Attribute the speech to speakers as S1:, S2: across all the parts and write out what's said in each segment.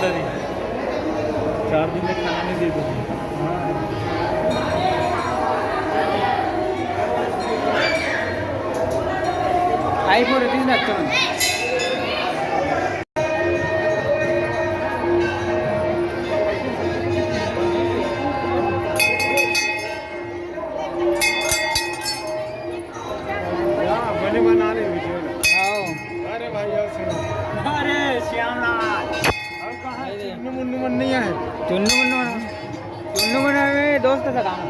S1: डरी 4 दिन में खाना नहीं दे दूँगी।
S2: i4 is not coming.
S1: बने बना रहे वीडियो। अरे भाई यार सुनो।
S2: अरे श्यामलाल
S1: अब कहाँ है? चुन्नू मुन्नू मन नहीं है।
S2: चुन्नू में दोस्त था काम।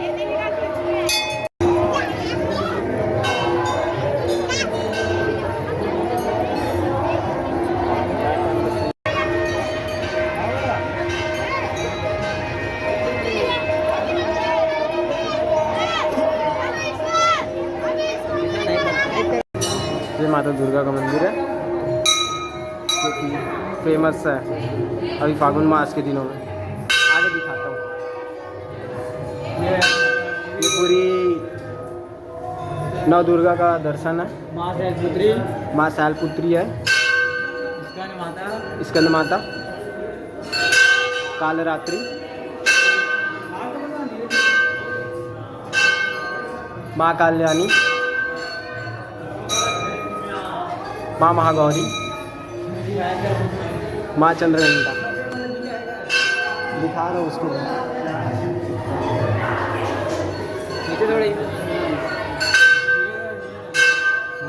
S3: ये माता दुर्गा का मंदिर है जो कि फेमस है अभी फागुन मास के दिनों में। आगे दिखाता हूँ। ये पूरी नौ दुर्गा का दर्शन है। माँ शैलपुत्री है, स्कंद माता, कालरात्रि, माँ कल्याणी, माँ महागौरी, माँ चंद्रघंटा। दिखा रहा हूँ उसको।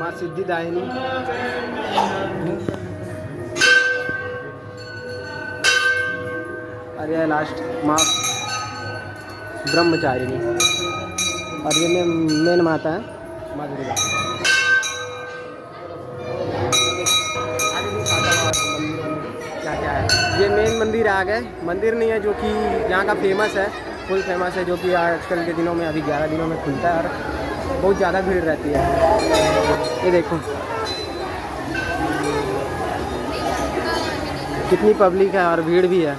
S3: माँ सिद्धिदायिनी, और यह लास्ट माँ ब्रह्मचारिणी। और ये मेन माता है माँ दुर्गा। क्या क्या है ये मेन मंदिर आ गए। मंदिर नहीं है जो कि यहाँ का फेमस है, फुल फेमस है, जो कि आजकल के दिनों में अभी 11 दिनों में खुलता है और बहुत ज़्यादा भीड़ रहती है। ये देखो कितनी पब्लिक है और भीड़ भी है।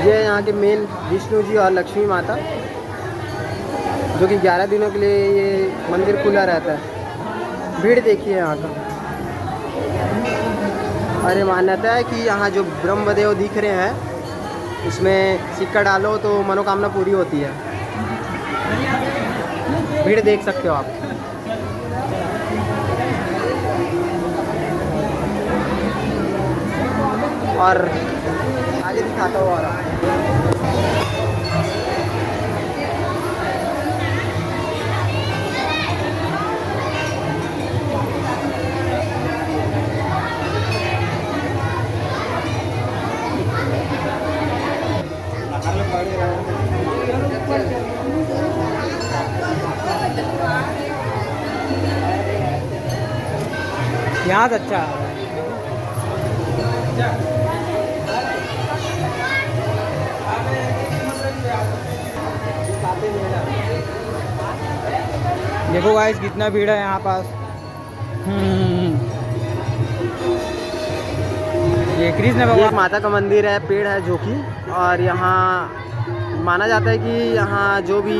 S3: ये यहाँ के मेन विष्णु जी और लक्ष्मी माता, जो कि 11 दिनों के लिए ये मंदिर खुला रहता है। भीड़ देखिए यहाँ का। और ये मान्यता है कि यहाँ जो ब्रह्मदेव दिख रहे हैं उसमें सिक्का डालो तो मनोकामना पूरी होती है। भीड़ देख सकते हो आप। और आगे दिखाता हूँ और
S2: यहाँ से अच्छा है। देखो गाइस कितना भीड़ है यहाँ पास। ये कृष्ण भगवान
S3: माता का मंदिर है, पेड़ है जो कि, और यहाँ माना जाता है कि यहाँ जो भी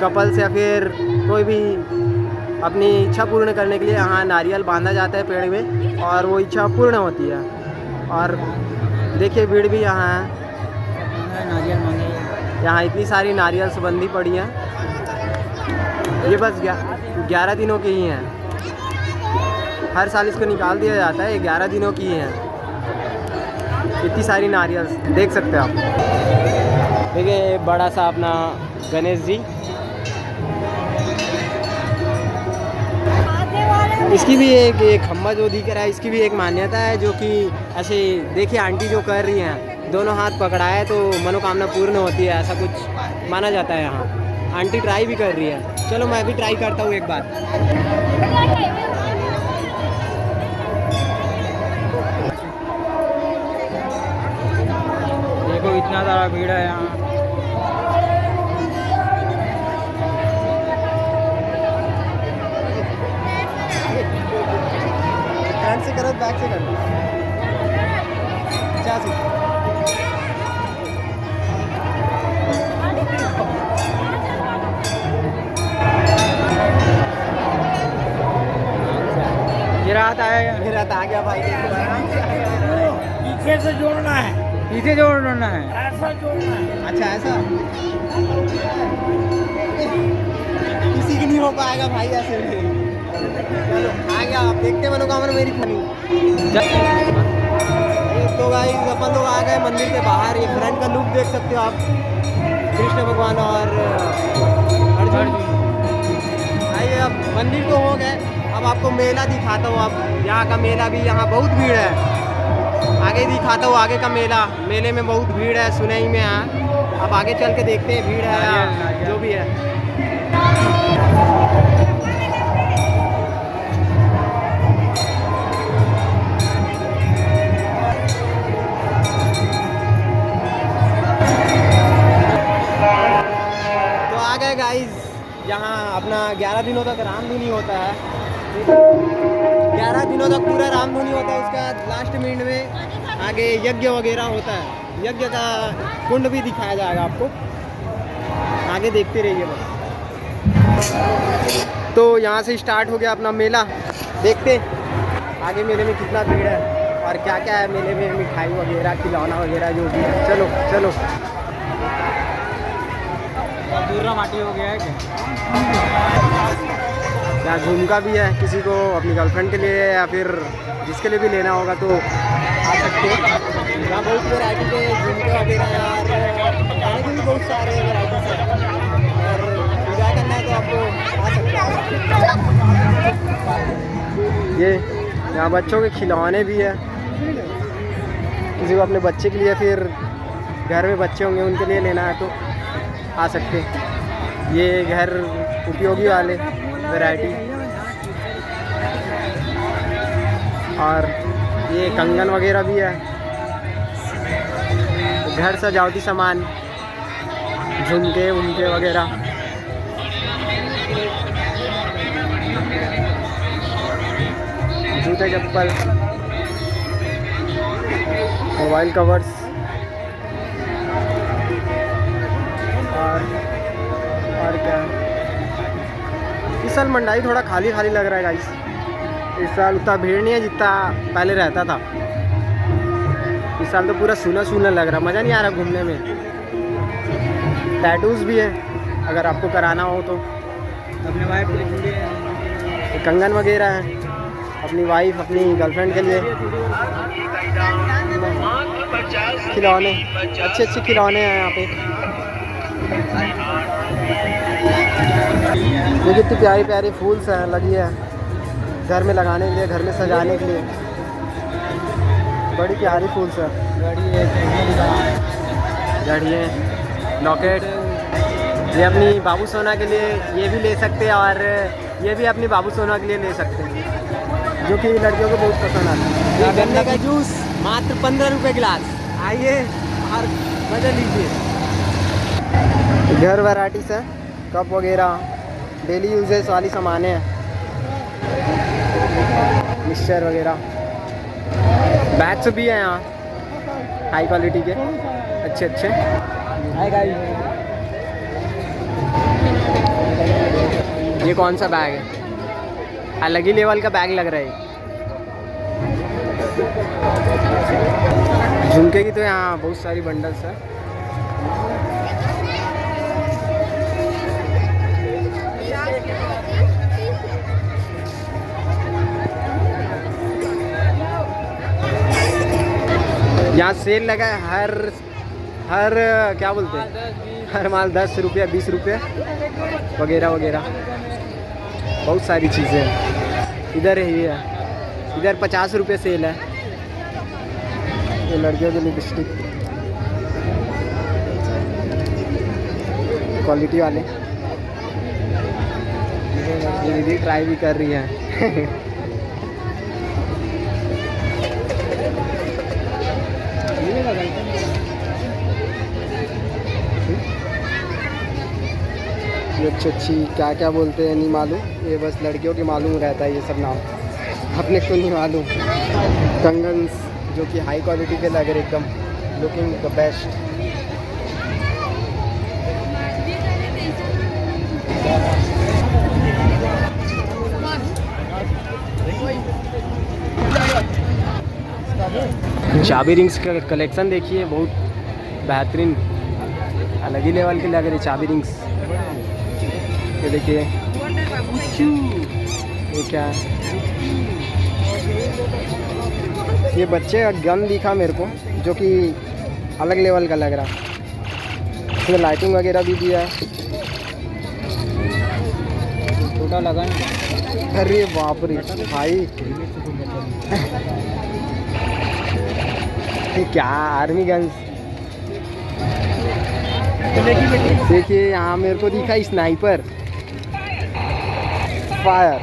S3: कपल्स या फिर कोई भी अपनी इच्छा पूर्ण करने के लिए यहाँ नारियल बांधा जाता है पेड़ में और वो इच्छा पूर्ण होती है। और देखिए भीड़ भी यहाँ है।
S2: नारियल मांगे।
S3: यहाँ इतनी सारी नारियल सुबंधी पड़ी हैं। ये बस 11 दिनों की ही हैं। हर साल इसको निकाल दिया जाता है। ये 11 दिनों की ही हैं। इतनी सारी नारियल देख सकते हैं आप। देखिए बड़ा सा अपना गणेश जी। इसकी भी एक खम्बा जो दिख रहा है, इसकी भी एक मान्यता है, जो कि ऐसे देखिए आंटी जो कर रही हैं, दोनों हाथ पकड़ाए तो मनोकामना पूर्ण होती है, ऐसा कुछ माना जाता है यहाँ। आंटी ट्राई भी कर रही है। चलो मैं भी ट्राई करता हूँ एक बार।
S2: देखो इतना सारा भीड़ है यहाँ।
S3: फ्रंट से करो बैक से करो।
S2: ये रात आएगा।
S3: मेरा आ गया भाई।
S1: पीछे से जोड़ना है,
S2: पीछे जोड़ना है।
S1: ऐसा जोड़ना है।
S3: अच्छा ऐसा किसी की नहीं हो पाएगा भाई ऐसे भी। चलो आ गया, आप देखते मनोकामना मेरी फनी। तो भाई अपन लोग आ गए मंदिर के बाहर। ये फ्रंट का लुक देख सकते हो आप, कृष्ण भगवान और अर्जुन। आइए अब मंदिर तो हो गए, अब आपको मेला दिखाता हूँ। अब यहाँ का मेला भी, यहाँ बहुत भीड़ है। आगे दिखाता हूँ आगे का मेला। मेले में बहुत भीड़ है, सुनई में यहाँ। अब आगे चल के देखते हैं भीड़ है या जो भी है। तो आ गए गाइस, यहाँ अपना 11 दिनों तक रामधुनी होता है। 11 दिनों तक पूरा रामधुनी होता है। उसके बाद लास्ट मिनट में आगे यज्ञ वगैरह होता है। यज्ञ का कुंड भी दिखाया जाएगा आपको, आगे देखते रहिए बस। तो यहाँ से स्टार्ट हो गया अपना मेला। देखते आगे मेले में कितना भीड़ है और क्या क्या है मेले में, मिठाई वगैरह, खिलौना वगैरह जो भी है। चलो चलो।
S2: दूसरा माटी हो गया है क्या?
S3: यहाँ झुमका भी है, किसी को अपनी गर्लफ्रेंड के लिए या फिर जिसके लिए भी लेना होगा तो आ सकते हैं। यहाँ बहुत वैरायटी के झुमके वगैरह हैं और खाने के भी बहुत सारे वैराइटीज हैं। और पूजा करना है तो आपको आ सकते हैं। ये यहाँ बच्चों के खिलौने भी है, किसी को अपने बच्चे के लिए, फिर घर में बच्चे होंगे उनके लिए लेना है तो आ सकते हैं। ये घर उपयोगी वाले वैरायटी, और ये कंगन वगैरह भी है, घर सजावटी सामान, झुमके उमके वगैरह। जूते चप्पल, मोबाइल कवर्स, और क्या है। इस साल मंडाई थोड़ा खाली खाली लग रहा है गाइस। इस साल उतना भीड़ नहीं है जितना पहले रहता था। इस साल तो पूरा सूना सूना लग रहा, मज़ा नहीं आ रहा घूमने में। टैटूज़ भी है अगर आपको कराना हो तो।
S2: अपने वाइफ के लिए
S3: कंगन वगैरह है अपनी वाइफ, अपनी गर्लफ्रेंड के लिए। खिलौने, अच्छे अच्छे खिलौने हैं यहाँ पे। ये कितनी प्यारी प्यारी फूल्स हैं लगी है घर में लगाने के लिए, घर में सजाने के लिए। बड़ी प्यारी फूल्स है। घड़ी है, लॉकेट। ये अपनी बाबू सोना के लिए ये भी ले सकते हैं, और ये भी अपनी बाबू सोना के लिए ले सकते हैं, जो कि लड़कियों को बहुत पसंद आता है। ये गन्ने का जूस मात्र 15 रुपये गिलास। आइए और मज़ा लीजिए। घर वैराइटीज़ है, कप वगैरह, डेली यूजेस वाली सामानें हैं, मिक्सचर वगैरह। बैग्स भी हैं यहाँ हाई क्वालिटी के, अच्छे अच्छे। हाय गाइस, ये कौन सा बैग है? अलग ही लेवल का बैग लग रहा है। झुमके की तो यहाँ बहुत सारी बंडल्स है। यहाँ सेल लगा है, हर क्या बोलते हैं, हर माल 10 रुपया 20 रुपये वगैरह वगैरह, बहुत सारी चीज़ें हैं। इधर है ये, इधर 50 रुपये सेल है। ये लड़कियों के लिपस्टिक क्वालिटी वाले, ये दीदी ट्राई भी कर रही है। ये अच्छी क्या क्या बोलते हैं नहीं मालूम, ये बस लड़कियों के मालूम रहता है ये सब नाम, अपने को नहीं मालूम। कंगन्स जो कि हाई क्वालिटी के लग रहे, एकदम लुकिंग द बेस्ट। चाबी रिंग्स का कलेक्शन देखिए, बहुत बेहतरीन, अलग ही लेवल के लग रहे चाबी रिंग्स। ये देखिए, ये क्या है? ये बच्चे का गन दिखा मेरे को, जो कि अलग लेवल का लग रहा। इसमें लाइटिंग वगैरह भी दिया है।
S2: छोटा लगन।
S3: अरे बाप रे भाई, ये क्या आर्मी गन्स। देखिए यहाँ मेरे को दिखा स्नाइपर फायर।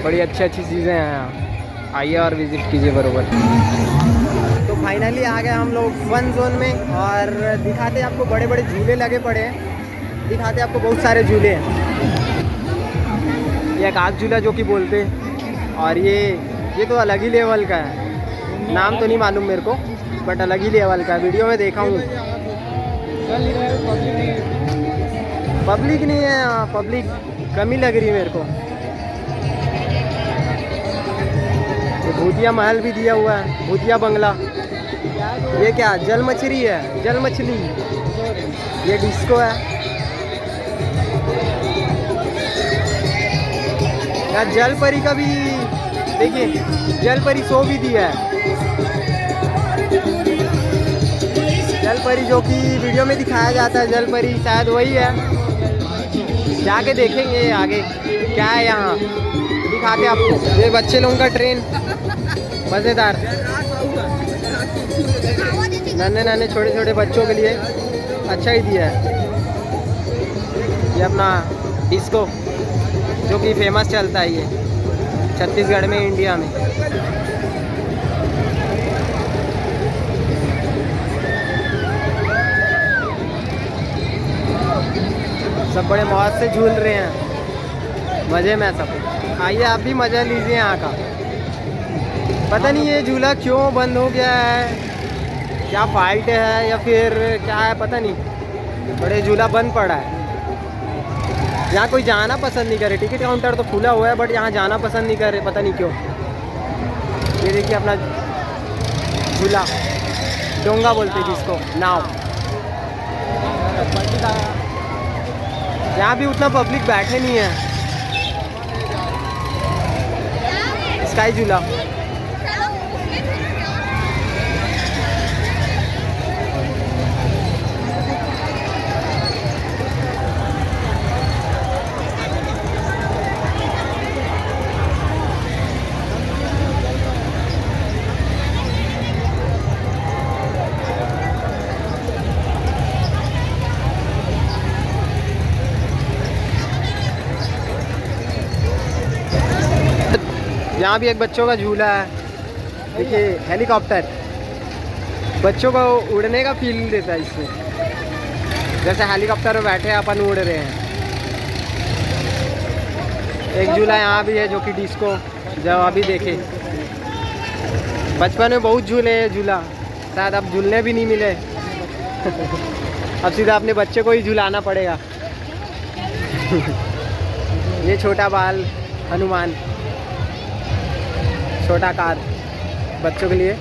S3: बड़ी अच्छी अच्छी चीज़ें हैं यहाँ, आइए और विजिट कीजिए बरोबर। तो फाइनली आ गए हम लोग फन जोन में, और दिखाते हैं आपको, बड़े बड़े झूले लगे पड़े हैं, दिखाते हैं आपको बहुत सारे झूले हैं। ये एक आग झूला जो कि बोलते हैं, और ये तो अलग ही लेवल का है, नाम तो नहीं मालूम मेरे को, बट अलग ही लेवल का है, वीडियो में देखा हूँ। पब्लिक नहीं है यहाँ, पब्लिक कमी लग रही है मेरे को। भूतिया महल भी दिया हुआ है, भूतिया बंगला। ये क्या जल मछली है, जल मछली। ये डिस्को है यार। जल परी का भी देखिए, जल परी शो भी दिया है। जल परी जो कि वीडियो में दिखाया जाता है, जल परी शायद वही है। जाके देखेंगे आगे क्या है यहाँ, दिखाते आपको। ये बच्चे लोगों का ट्रेन, मज़ेदार, नन्हे नन्हे छोटे छोटे बच्चों के लिए अच्छा ही दिया है। ये अपना डिस्को जो कि फेमस चलता है, ये छत्तीसगढ़ में, इंडिया में। सब बड़े मौज से झूल रहे हैं, मज़े में सब। आइए आप भी मज़ा लीजिए यहाँ का। पता नहीं ये झूला क्यों बंद हो गया है, क्या फाल्ट है या फिर क्या है पता नहीं, बड़े झूला बंद पड़ा है। यहाँ कोई जाना पसंद नहीं करे, टिकट काउंटर तो खुला हुआ है, बट यहाँ जाना पसंद नहीं करे, पता नहीं क्यों। ये देखिए अपना झूला, डोंगा बोलते हैं जिसको, नाव। यहाँ भी उतना पब्लिक बैठे नहीं है। स्काई झूला, यहाँ भी एक बच्चों का झूला है। देखिए हेलीकॉप्टर, बच्चों को उड़ने का फील देता है इससे, जैसे हेलीकॉप्टर में बैठे अपन उड़ रहे हैं। एक झूला यहाँ भी है जो कि डिस्को, जब अभी देखे बचपन में बहुत झूले हैं झूला, शायद अब झूलने भी नहीं मिले। अब सीधा अपने बच्चे को ही झुलाना पड़ेगा। ये छोटा बाल हनुमान, छोटा कार बच्चों के लिए।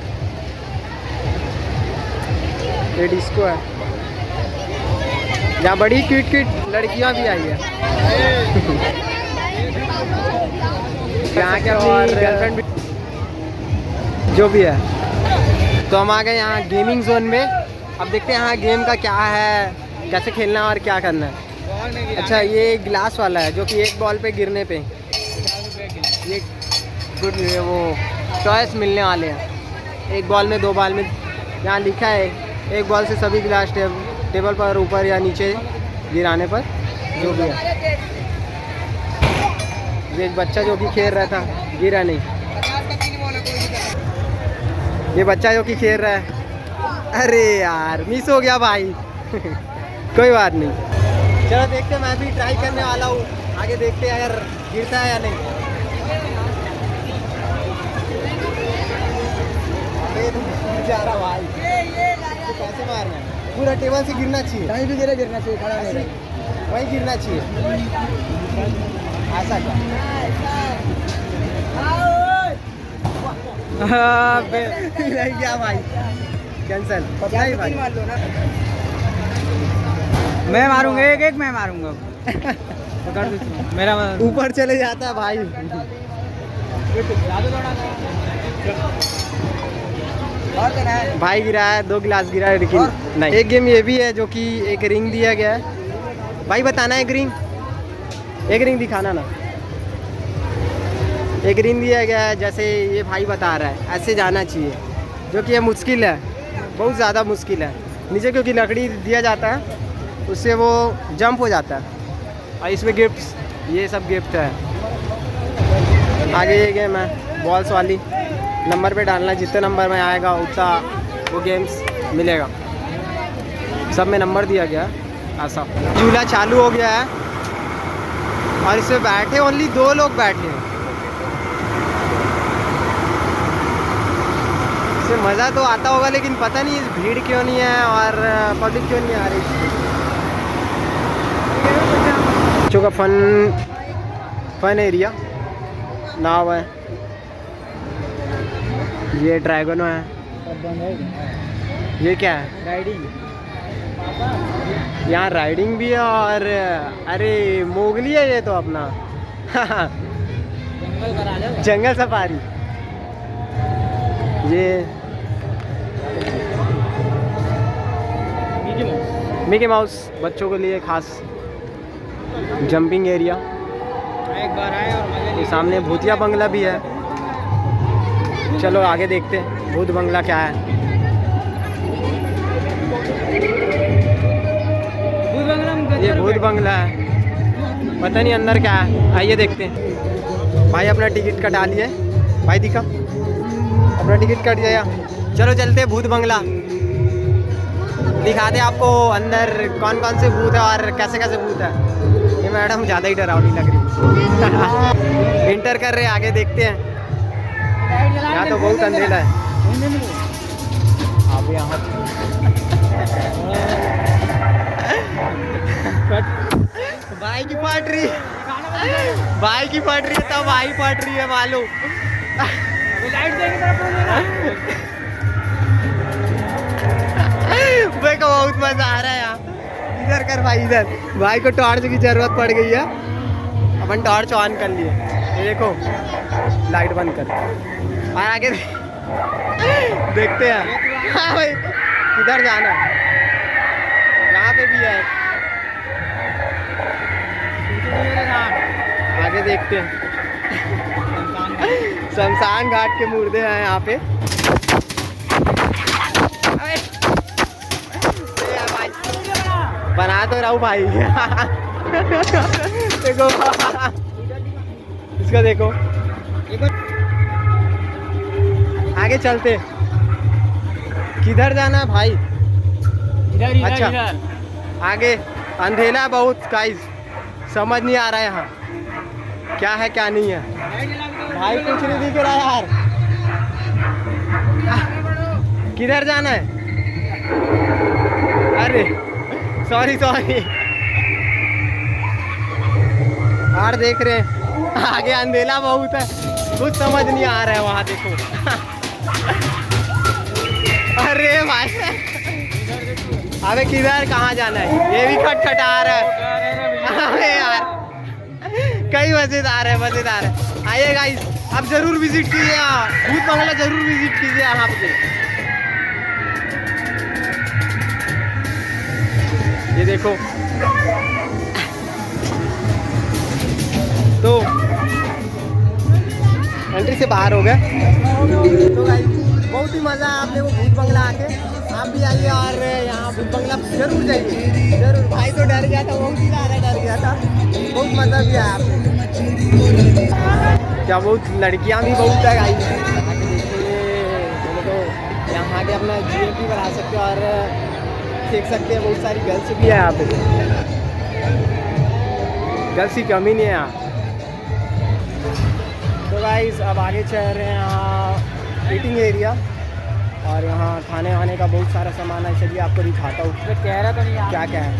S3: ये डिस्को है, यहाँ बड़ी क्यूट क्यूट लड़कियाँ भी आई है। यहाँ के अपनी गर्लफ्रेंड भी जो भी है। तो हम आ गए यहाँ गेमिंग जोन में। अब देखते हैं यहाँ गेम का क्या है, कैसे खेलना है और क्या करना है। अच्छा ये ग्लास वाला है जो कि एक बॉल पे गिरने पे ये गुड वो टॉयस मिलने वाले हैं। एक बॉल में, दो बॉल में, यहाँ लिखा है एक बॉल से सभी गिलास टेबल पर ऊपर या नीचे गिराने पर जो भी है। ये बच्चा जो कि खेल रहा था गिरा नहीं, ये बच्चा जो कि खेल रहा है। अरे यार मिस हो गया भाई। कोई बात नहीं, चलो देखते हैं, मैं भी ट्राई करने वाला हूँ, आगे देखते हैं अगर गिरता है या नहीं। जा रहा भाई, तो कैसे मारना है, पूरा टेबल से गिरना चाहिए, कहीं भी गिरना चाहिए, खड़ा नहीं, वहीं गिरना चाहिए। ऐसा क्या नहीं क्या भाई, कैंसल पता ही भाई।
S2: मैं मारूंगा, एक मैं मारूंगा। पकड़ दो तू। मेरा
S3: ऊपर चले जाता है भाई। भाई गिरा है, 2 गिलास गिरा है, लेकिन नहीं। एक गेम ये भी है जो कि एक रिंग दिया गया है। भाई बताना एक रिंग दिखाना ना। एक रिंग दिया गया है, जैसे ये भाई बता रहा है ऐसे जाना चाहिए, जो कि ये मुश्किल है, बहुत ज़्यादा मुश्किल है। नीचे क्योंकि लकड़ी दिया जाता है, उससे वो जंप हो जाता है। और इसमें गिफ्ट्स, ये सब गिफ्ट है। आगे ये गेम है बॉल्स वाली, नंबर पे डालना, जितने नंबर में आएगा उतना वो गेम्स मिलेगा। सब में नंबर दिया गया है ऐसा। झूला चालू हो गया है और इसमें बैठे ओनली 2 लोग बैठे हैं। इससे मज़ा तो आता होगा, लेकिन पता नहीं भीड़ क्यों नहीं है और पब्लिक क्यों नहीं आ रही। बच्चों का फन एरिया, नाव है, ये ड्रैगनो है, ये क्या है,
S2: राइडिंग।
S3: यहाँ राइडिंग भी है। और अरे मोगली है ये तो अपना
S2: जंगल करा ले।
S3: जंगल सफारी। ये मिकी माउस बच्चों के लिए खास जंपिंग एरिया।
S2: एक बार आए और मजे
S3: ये सामने भूतिया बंगला भी है। चलो आगे देखते हैं भूत बंगला क्या है। ये भूत बंगला है, पता नहीं अंदर क्या है। आइए देखते हैं। भाई अपना टिकट कटा लिए, भाई दिखा अपना टिकट कट गया। चलो चलते हैं भूत बंगला, दिखाते हैं आपको अंदर कौन कौन से भूत है और कैसे कैसे भूत है। ये मैडम ज़्यादा ही डरावनी लग रही। इंटर कर रहे, आगे देखते हैं। यहाँ तो बहुत अंधेरा है। अब यहाँ भाई की पटरी, भाई की पटरी है, तब भाई पटरी है मालूम। भाई को बहुत मजा आ रहा है यहाँ। इधर कर भाई, इधर भाई को टॉर्च की जरूरत पड़ गई है। अपन टॉर्च ऑन कर लिए, ये देखो लाइट बंद कर और आगे देखते हैं। हाँ भाई किधर जाना है, यहाँ पे भी है, आगे देखते हैं। शमशान घाट के मुर्दे हैं यहाँ पे। बना तो रहा हूँ भाई। देखो इसको देखो। आगे चलते, किधर जाना है भाई?
S2: इधर
S3: अच्छा।
S2: इधर।
S3: आगे अंधेरा बहुत गाइस, समझ नहीं आ रहा है यहाँ क्या है क्या नहीं है। भाई कुछ नहीं दिख रहा यार, किधर जाना है? अरे सॉरी और देख रहे हैं आगे अंधेरा बहुत है, कुछ समझ नहीं आ रहा है वहाँ देखो। अरे भाई अबे किधर कहाँ जाना है? ये भी खटखटा रहा है। अबे यार कई मजेदार है। आइए गाइस, आप जरूर विजिट कीजिए यहाँ भूत बंगला, जरूर विजिट कीजिए यहाँ पे। ये देखो तो एंट्री से बाहर हो गए। तो गाइस बहुत ही मज़ा है आपने वो भूत बंगला आके। आप भी आइए और यहाँ भूत बंगला जरूर जाइए, जरूर। भाई तो डर गया था, वो भी डर गया था, बहुत मज़ा भी आया आपको। क्या बहुत लड़कियाँ भी बहुत है गाइस। तो यहाँ के अपना GMP बढ़ा सकते हो और देख सकते हैं बहुत सारी गर्ल्स भी है यहाँ पे। गर्ल्स की कमी नहीं है यहाँ। तो गाइस अब आगे चल रहे हैं यहाँ ईटिंग एरिया, और यहाँ खाने वाने का बहुत सारा सामान है। चलिए आपको दिखाता हूँ
S2: कह रहा तो नहीं
S3: क्या क्या है,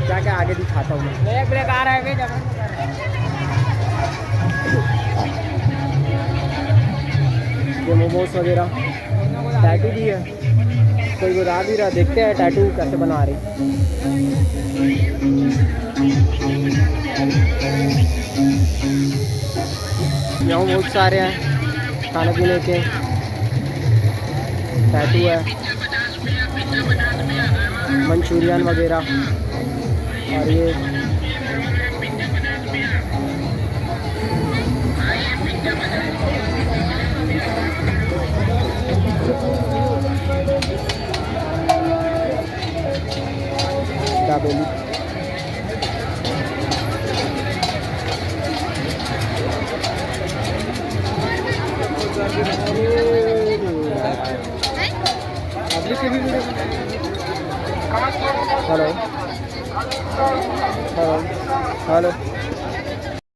S3: क्या क्या आगे दिखाता हूँ मैं।
S2: ब्लैक आ रहा है।
S3: ये मोमोज वगैरह, टैटू भी है, कोई बता भी रहा, देखते हैं टैटू कैसे बना रहे। यहाँ बहुत सारे हैं खाने पीने के, टैटू है, मंचूरियन वगैरह। और ये दाबेली, हेलो हेलो हेलो।